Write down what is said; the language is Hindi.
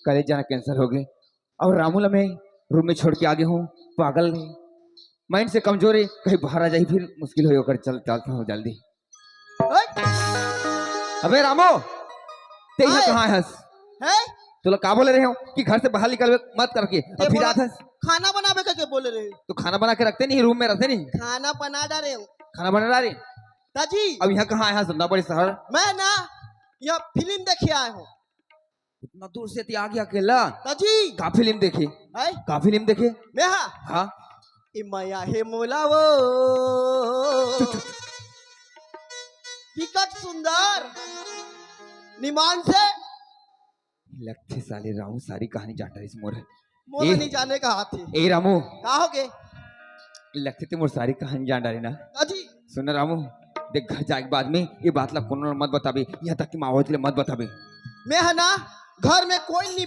कॉलेज जाना कैंसिल हो गए और रामूला मैं रूम में छोड़ के आगे हूँ। पागल नहीं, माइंड से कमजोर है, कहीं बाहर आ जाए फिर मुश्किल हो कर चल चलता हूँ जल्दी। अबे रामो ते यहाँ कहाँ है? तो का बोले रहे हो कि घर से बाहर निकल मत करके और फिर आता खाना बनावे करके बोले रहे। तो खाना बना के रखते नहीं, रूम में रखते नहीं? खाना बना डाले। खाना बना डाले ताजी। अब यहाँ कहाँ आया सुनना बड़े शहर? मैं ना यहाँ फिल्म देखे आया हूँ। उतना दूर से आ गया अकेला? ताजी का फिल्म देखे? का फिल्म देखे? मैं हाँ माया हे मोला वो टिकट सुंदर निमान से लगते साले रामू सारी कहानी जानता है इस मोर नहीं जाने का हाथ है। ए रामू का हो गए लगते थे मोर सारी कहानी जान डाले ना। अजी सुन रामू देख घर जाए के बाद में ये बात ला कोनो मत बताबे, यहाँ तक कि माँ मत बताबे। मैं है ना घर में कोई नहीं